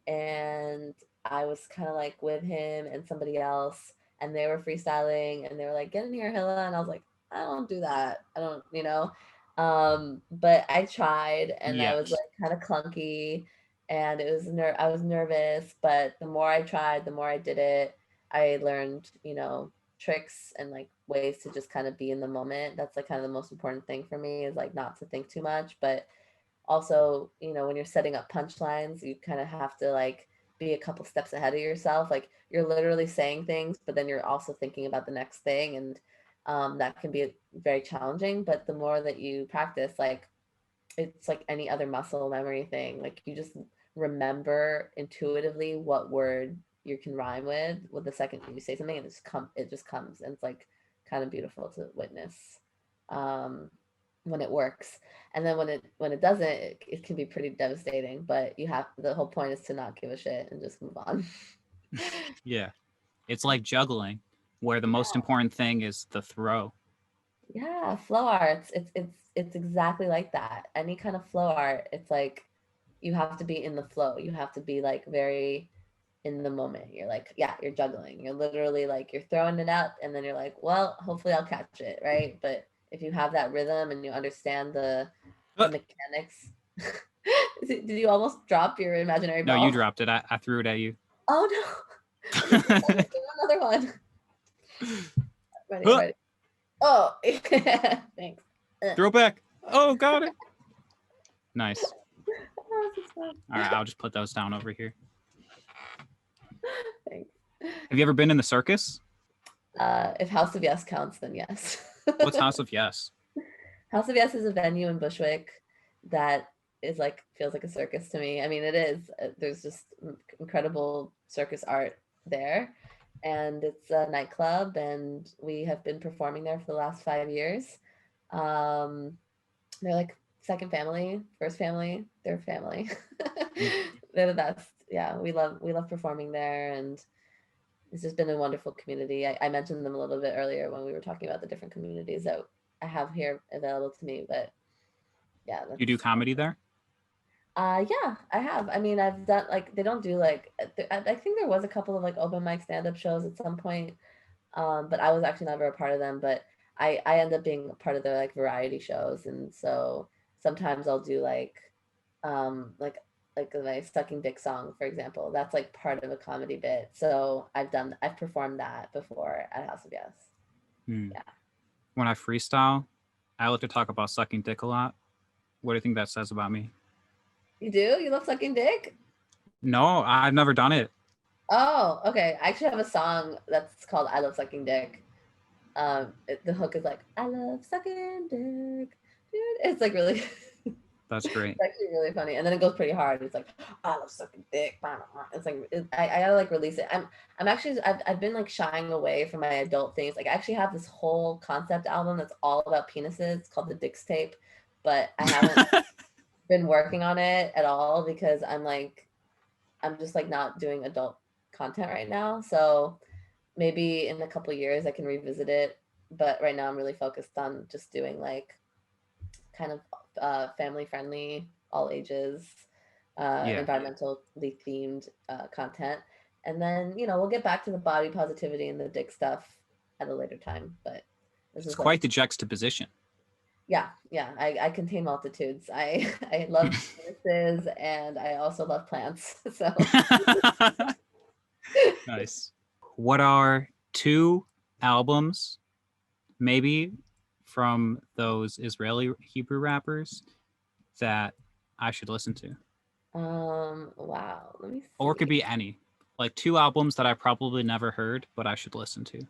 and I was kind of like with him and somebody else, and they were freestyling, and they were like, "Get in here, Hila," and I was like, "I don't do that. I don't, you know." But I tried, and I was like kind of clunky, and it was I was nervous, but the more I tried, the more I did it. I learned, you know, tricks and like ways to just kind of be in the moment. That's like kind of the most important thing for me, is like not to think too much, but also, you know, when you're setting up punchlines, you kind of have to like be a couple steps ahead of yourself. Like you're literally saying things, but then you're also thinking about the next thing, and that can be very challenging. But the more that you practice, like it's like any other muscle memory thing. Like you just remember intuitively what word you can rhyme with the second you say something, and it just comes, and it's like kind of beautiful to witness when it works. And then when it doesn't, it can be pretty devastating, but the whole point is to not give a shit and just move on. Yeah, it's like juggling, where the most important thing is the throw. Yeah, flow art, it's exactly like that. Any kind of flow art, it's like you have to be in the flow. You have to be like very in the moment. You're like, yeah, you're juggling. You're literally like, you're throwing it out, and then you're like, well, hopefully I'll catch it, right? But if you have that rhythm and you understand the mechanics. Did you almost drop your imaginary ball? No, you dropped it. I threw it at you. Oh no. Another one. Ready. Oh, thanks. Throw back. Oh, got it. Nice. Oh, all right, I'll just put those down over here. Thanks. Have you ever been in the circus? If House of Yes counts, then yes. What's House of Yes? House of Yes is a venue in Bushwick that is like, feels like a circus to me. I mean, it is. There's just incredible circus art there, and it's a nightclub, and we have been performing there for the last 5 years. They're like second family, first family, third family. They're the best. Yeah, we love performing there, and it's just been a wonderful community. I mentioned them a little bit earlier when we were talking about the different communities that I have here available to me, but yeah. You do comedy there? Yeah, I have. I mean, I've done like, they don't do like, I think there was a couple of like open mic stand-up shows at some point, but I was actually never a part of them. But I end up being a part of their like variety shows, and so sometimes I'll do like my sucking dick song, for example. That's like part of a comedy bit. So I've performed that before at House of Yes. Yeah. When I freestyle, I like to talk about sucking dick a lot. What do you think that says about me? You do? You love sucking dick? No, I've never done it. Oh, okay. I actually have a song that's called I Love Sucking Dick. The hook is like, I love sucking dick. Dude, it's like really That's great. It's actually really funny, and then it goes pretty hard. It's like, I love sucking dick. It's like I gotta like release it. I'm actually I've been like shying away from my adult things. Like I actually have this whole concept album that's all about penises. It's called the Dicks Tape, but I haven't been working on it at all because I'm just like not doing adult content right now. So maybe in a couple of years I can revisit it. But right now I'm really focused on just doing like kind of family friendly, all ages, Yeah. environmentally themed content. And then, we'll get back to the body positivity and the dick stuff at a later time. But this It's is like, quite the juxtaposition. yeah, I contain multitudes. I love penises and I also love plants. So Nice. What are 2 albums, maybe from those Israeli Hebrew rappers, that I should listen to? wow, let me see. Or it could be any. Like 2 albums that I probably never heard, but I should listen to.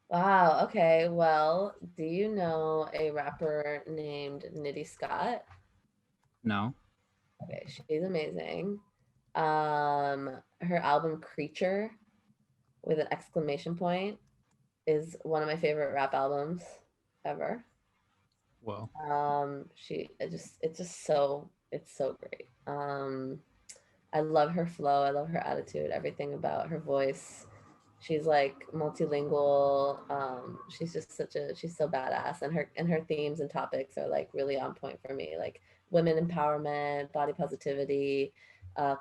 Wow, okay. Well, do you know a rapper named Nitty Scott? No. Okay, she's amazing. Her album Creature with an exclamation point is one of my favorite rap albums ever. Whoa. It's so great. I love her flow, I love her attitude, everything about her voice. She's like multilingual. She's so badass, and her themes and topics are like really on point for me, like women empowerment, body positivity,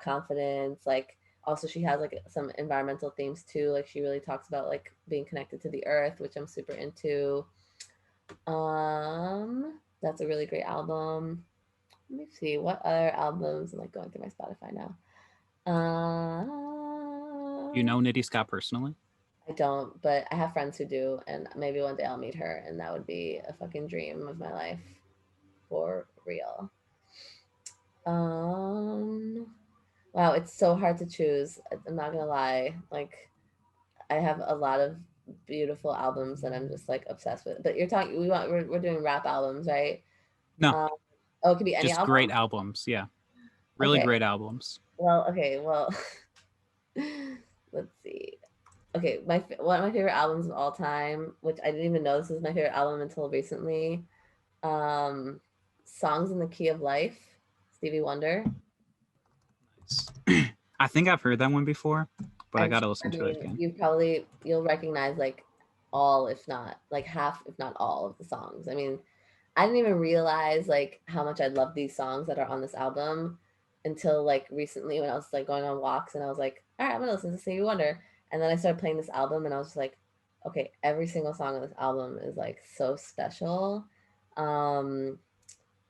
confidence. Like also she has like some environmental themes too. Like she really talks about like being connected to the earth, which I'm super into. That's a really great album. Let me see what other albums. I'm like going through my Spotify now. You know Nitty Scott personally? I don't, but I have friends who do, and maybe one day I'll meet her, and that would be a fucking dream of my life, for real. Um, wow, it's so hard to choose. I'm not gonna lie. Like, I have a lot of beautiful albums that I'm just like obsessed with. But you're talking, we're doing rap albums, right? No, Um, oh, it could be any just album. great albums. Yeah. Really Okay. great albums. Well, okay. Well, let's see. Okay, one of my favorite albums of all time, which I didn't even know this was my favorite album until recently. Um, Songs in the Key of Life, Stevie Wonder. I think I've heard that one before, but I gotta listen to it mean, again. you'll recognize like all, if not like half, if not all of the songs. I mean, I didn't even realize like how much I love these songs that are on this album until like recently when I was like going on walks and I was like, all right, I'm gonna listen to Stevie Wonder. And then I started playing this album and I was just like, okay, every single song on this album is like so special. Um,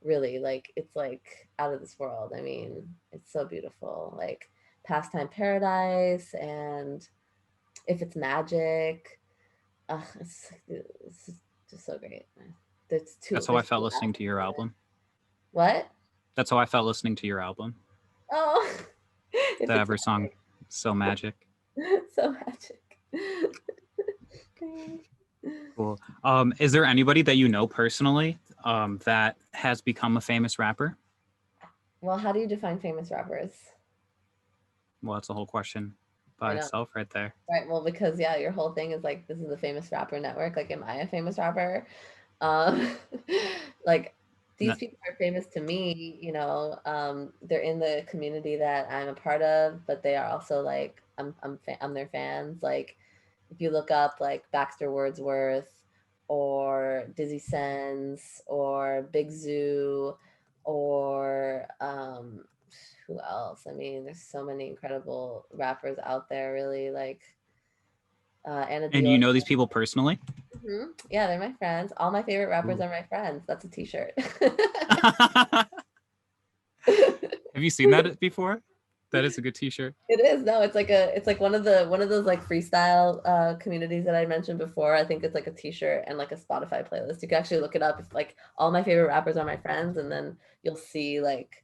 really, like it's like out of this world. I mean, it's so beautiful. Like Pastime Paradise and If It's Magic. It's just so great. That's how I felt listening to your album. What? That's how I felt listening to your album. Oh, That every song is so magic. So magic. Cool. Is there anybody that you know personally that has become a famous rapper? Well, how do you define famous rappers? Well, that's a whole question by itself right there. Right. Well, because yeah, your whole thing is like, this is a famous rapper network. Like, am I a famous rapper? Um, like these people are famous to me, they're in the community that I'm a part of, but they are also like, I'm their fans. Like, if you look up like Baxter Wordsworth or Dizzy Sense or Big Zoo or who else? I mean, there's so many incredible rappers out there, really. Like Anna And you know these people personally? Mm-hmm. Yeah, they're my friends. All my favorite rappers are my friends. That's a t-shirt. Have you seen that before? That is a good t-shirt. It is. No, it's like one of those like freestyle communities that I mentioned before. I think it's like a t-shirt and like a Spotify playlist. You can actually look it up. It's like all my favorite rappers are my friends, and then you'll see like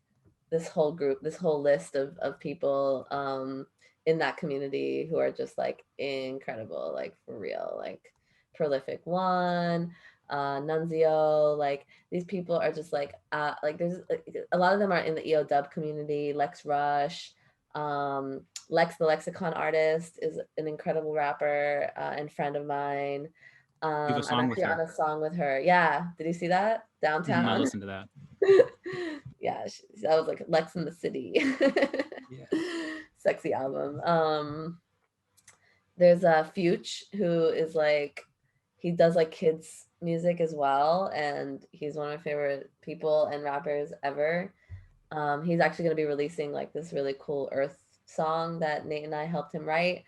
this whole group, this whole list of people in that community who are just like incredible, like for real, like Prolific One, Nunzio. Like these people are just like there's a lot of them are in the EO dub community. Lex Rush, Lex the Lexicon artist is an incredible rapper and friend of mine. You have a I'm song with actually on her. a song with her. Yeah, did you see that I downtown? listened to that. Yeah, that was like Lex in the City. Yeah. Sexy album. There's a Fuchs who is like he does like kids music as well, and he's one of my favorite people and rappers ever. He's actually going to be releasing like this really cool Earth song that Nate and I helped him write.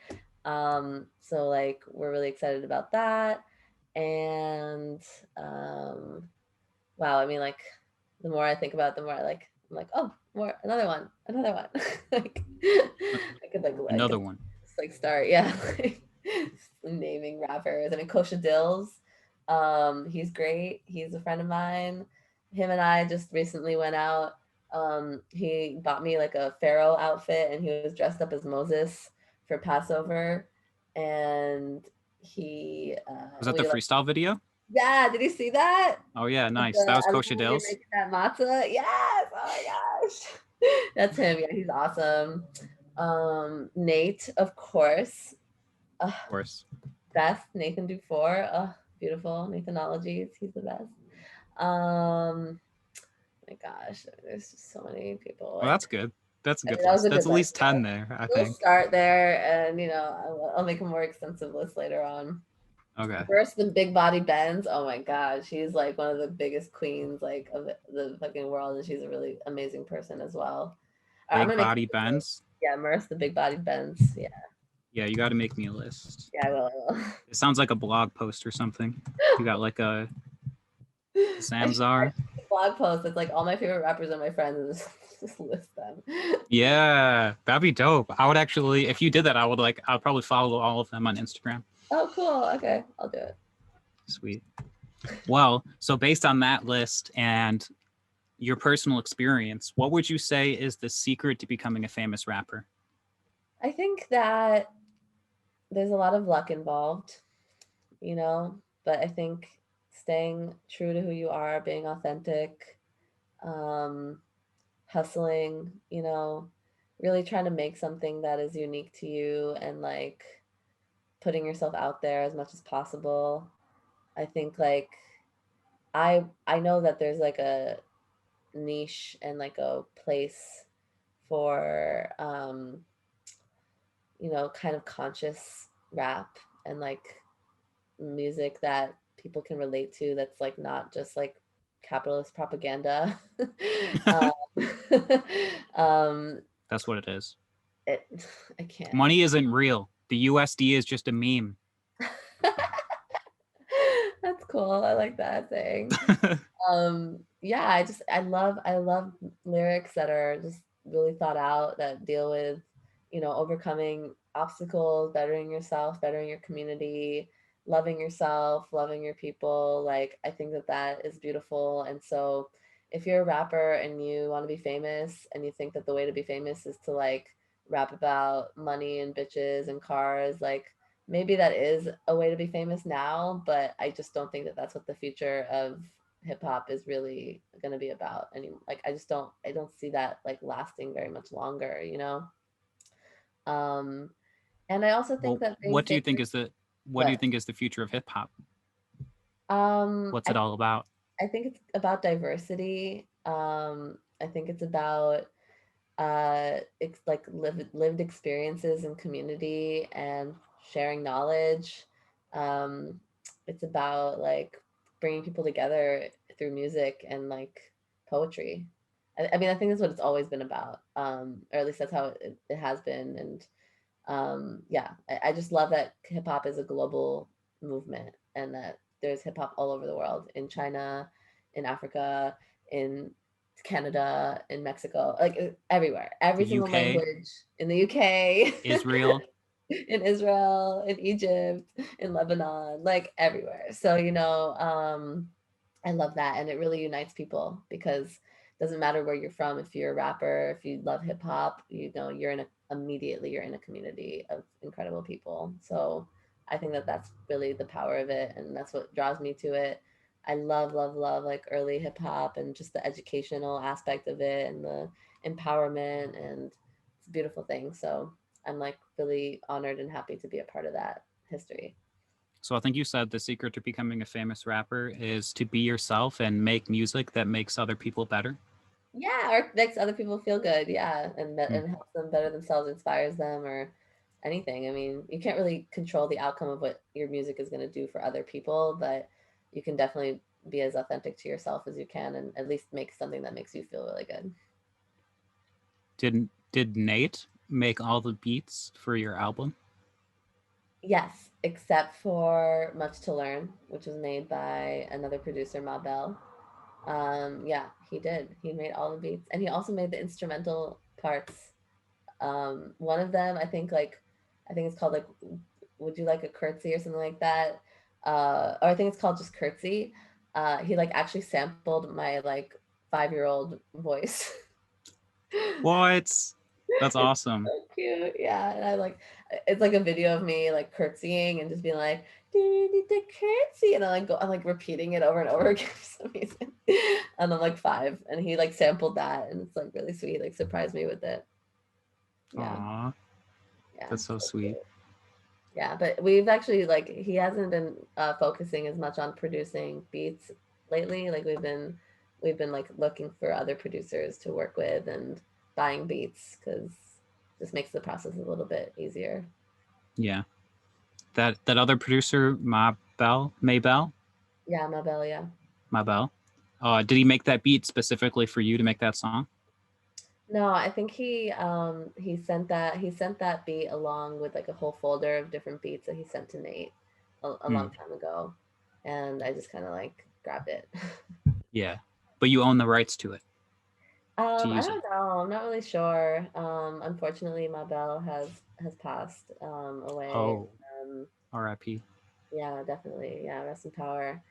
So like we're really excited about that. And wow, I mean like the more I think about it, the more I'm like, oh, more another one. Like I could Another one. just like start, yeah, like, naming rappers. I mean, Kosha Dills, he's great. He's a friend of mine. Him and I just recently went out. He bought me like a pharaoh outfit, and he was dressed up as Moses for Passover, and he Was that the we like, freestyle video? yeah. Did you see that? Oh yeah, With nice. That the was Kosha aluminum Dills. making that matzah. Yes. Oh my gosh. That's him. Yeah, he's awesome. Nate, of course. Of course. Best Nathan Dufour. Beautiful Nathanologies. He's the best. My gosh, there's just so many people. Well, that's good. That's a good That was list. a That's good at least list. 10 there, I We'll think. start there, and I'll make a more extensive list later on. Okay. First, the Big Body Benz. Oh my God, she's like one of the biggest queens like of the fucking world, and she's a really amazing person as well. Big Body Benz. Yeah, Merce, the Big Body Benz. Yeah. Yeah, you got to make me a list. Yeah, I will. It sounds like a blog post or something. You got like a Samzar. Blog post. It's like all my favorite rappers and my friends, and just list them. Yeah, that'd be dope. I would actually, if you did that, I'd probably follow all of them on Instagram. Oh, cool. Okay, I'll do it. Sweet. Well, so based on that list and your personal experience, what would you say is the secret to becoming a famous rapper? I think that there's a lot of luck involved, but I think staying true to who you are, being authentic, hustling, really trying to make something that is unique to you and like putting yourself out there as much as possible. I think like I know that there's like a niche and like a place for kind of conscious rap and like music that people can relate to, that's like not just like capitalist propaganda. um, um That's what it is. I can't. Money isn't real. The USD is just a meme. That's cool. I like that saying. Yeah, I love lyrics that are just really thought out, that deal with overcoming obstacles, bettering yourself, bettering your community, loving yourself, loving your people. Like I think that that is beautiful. And so if you're a rapper and you want to be famous and you think that the way to be famous is to like rap about money and bitches and cars, like maybe that is a way to be famous now, but I just don't think that that's what the future of hip hop is really going to be about anymore. Like I don't see that like lasting very much longer, Um and I also think Well, that being what do you famous, think is the future of hip hop? What's it all about? I think it's about diversity. I think it's about it's like lived experiences and community and sharing knowledge. um it's about like bringing people together through music and like poetry. I mean, I think that's what it's always been about, or at least that's how it has been. And yeah, I just love that hip hop is a global movement, and that there's hip hop all over the world, in China, in Africa, in Canada, in Mexico, like everywhere, every The single UK, language, in the UK, Israel. in Israel, in Egypt, in Lebanon, like everywhere. So, I love that. And it really unites people because it doesn't matter where you're from. If you're a rapper, if you love hip hop, immediately you're in a community of incredible people. So I think that that's really the power of it. And that's what draws me to it. I love, love, love like early hip hop and just the educational aspect of it and the empowerment, and it's a beautiful thing. So I'm like really honored and happy to be a part of that history. So I think you said the secret to becoming a famous rapper is to be yourself and make music that makes other people better. Yeah, or makes other people feel good. Yeah, Hmm. and helps them better themselves, inspires them, or anything. I mean, you can't really control the outcome of what your music is going to do for other people, but you can definitely be as authentic to yourself as you can, and at least make something that makes you feel really good. Did Nate make all the beats for your album? Yes, except for Much to Learn, which was made by another producer, Ma Bell. Yeah, he did. He made all the beats, and he also made the instrumental parts. One of them, I think it's called like "Would You Like a Curtsy" or something like that. Or I think it's called just "Curtsy." He like actually sampled my like 5-year old voice. What? That's It's awesome. so cute. Yeah. And I like it's like a video of me like curtsying and just being like, do you need to curtsy? And I'm like repeating it over and over again for some reason. And I'm like 5. And he like sampled that, and it's like really sweet. He, like surprised me with it. Yeah. Aw, Yeah. that's so So sweet. cute. Yeah. But we've actually like he hasn't been focusing as much on producing beats lately. Like we've been like looking for other producers to work with and buying beats because just makes the process a little bit easier. Yeah. That other producer, Maybell, Yeah, Mabel, yeah. Mabel. Did he make that beat specifically for you to make that song? No, I think he sent that beat along with like a whole folder of different beats that he sent to Nate a Hmm. long time ago, and I just kind of like grabbed it. Yeah, but you own the rights to it to I use it. don't know. I'm not really sure. Unfortunately, Mabel has passed away. Oh, Um, R.I.P. Yeah, definitely. Yeah, rest in power.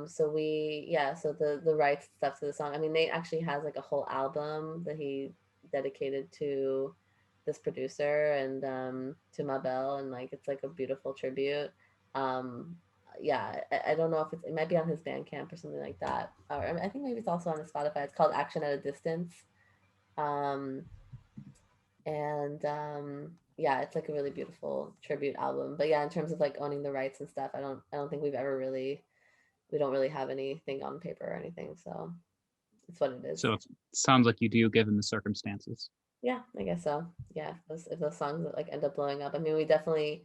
So the rights stuff to the song. I mean, Nate actually has like a whole album that he dedicated to this producer and to Mabel, and like it's like a beautiful tribute. Um, yeah, I don't know if it might be on his Bandcamp or something like that. Or I, mean, I think maybe it's also on his Spotify. It's called Action at a Distance. Um, and yeah, it's like a really beautiful tribute album. But yeah, in terms of like owning the rights and stuff, I don't think we don't really have anything on paper or anything, so it's what it is. So it sounds like you do, given the circumstances. Yeah, I guess so. Yeah, if those songs like end up blowing up, I mean, we definitely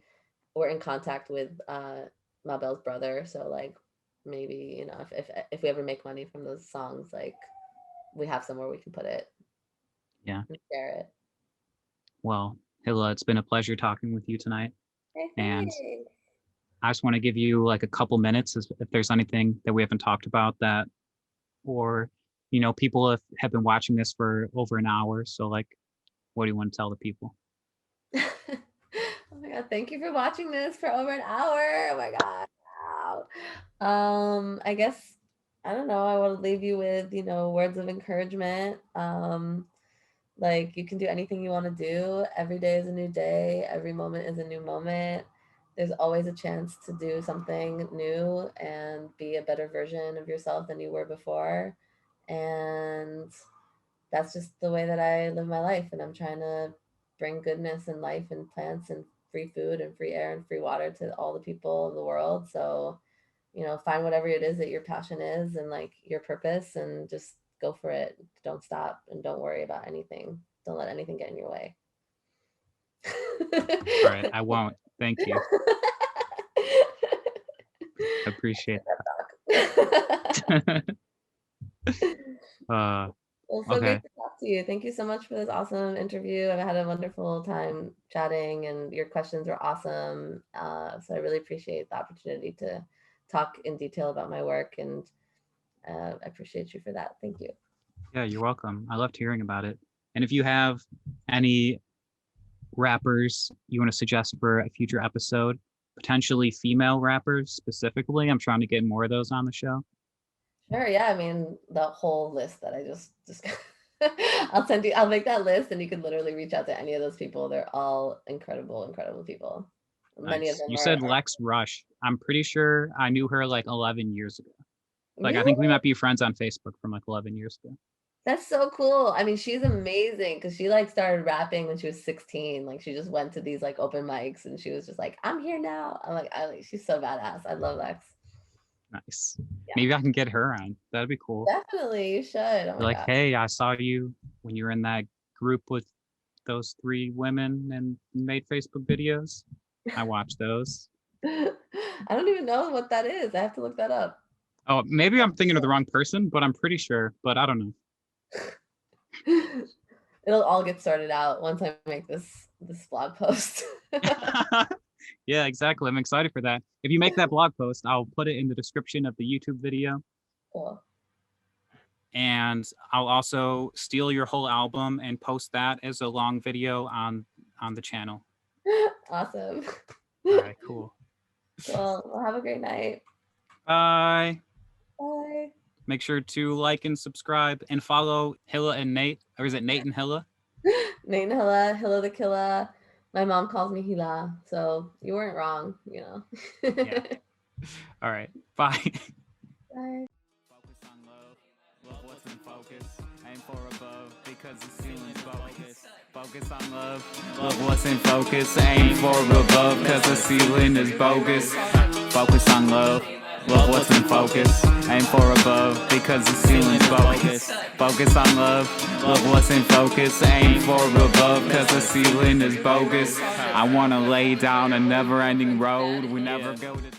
were in contact with Mabel's brother, so like maybe if we ever make money from those songs, like we have somewhere we can put it Yeah. and share it. Well, Hilla, it's been a pleasure talking with you tonight, Hey, and thanks. I just want to give you like a couple minutes if there's anything that we haven't talked about that, or people have been watching this for over an hour. So like, what do you want to tell the people? Oh my god, thank you for watching this for over an hour. Oh my god. Wow. I guess I don't know, I want to leave you with, words of encouragement. Like you can do anything you want to do. Every day is a new day. Every moment is a new moment. There's always a chance to do something new and be a better version of yourself than you were before. And that's just the way that I live my life. And I'm trying to bring goodness and life and plants and free food and free air and free water to all the people in the world. So, find whatever it is that your passion is and like your purpose and just go for it. Don't stop and don't worry about anything. Don't let anything get in your way. All right, I won't. Thank you. I appreciate that. uh, Well, so great okay. to talk to you. Thank you so much for this awesome interview. I've had a wonderful time chatting, and your questions were awesome. So I really appreciate the opportunity to talk in detail about my work, and I appreciate you for that. Thank you. Yeah, you're welcome. I loved hearing about it. And if you have any rappers you want to suggest for a future episode, potentially female rappers specifically, I'm trying to get more of those on the show. Sure. Yeah. I mean, the whole list that I just I'll send you. I'll make that list, and you can literally reach out to any of those people. They're all incredible, incredible people. Many of Nice. them You are said Lex Rush. I'm pretty sure I knew her like 11 years ago. Like, I think we might be friends on Facebook from like 11 years ago. That's so cool. I mean, she's amazing because she like started rapping when she was 16. Like she just went to these like open mics and she was just like, I'm here now. She's so badass. I love Lex. Nice. Yeah. Maybe I can get her on. That'd be cool. Definitely, you should. Oh my Like, God. hey, I saw you when you were in that group with those 3 women and made Facebook videos. I watched those. I don't even know what that is. I have to look that up. Oh, maybe I'm thinking of the wrong person, but I'm pretty sure. But I don't know. It'll all get sorted out once I make this blog post. Yeah, exactly. I'm excited for that. If you make that blog post, I'll put it in the description of the YouTube video. Cool. And I'll also steal your whole album and post that as a long video on the channel. Awesome. All right, cool. Well, have a great night. Bye. Bye. Make sure to like and subscribe and follow Hila and Nate. Or is it Nate and Hila? Nate and Hila, Hila the Killa. My mom calls me Hila, so you weren't wrong, you know. Yeah. All right. Bye. Bye. Focus on love. Love what's in focus. Aim for above because the ceiling's bogus. Focus on love. Love what's in focus. Aim for above because the ceiling is bogus. Focus on love. Love what's in focus. Aim for above because the ceiling's bogus. Focus on love. Love what's in focus. Aim for above because the ceiling is bogus. I wanna lay down a never-ending road. We never go to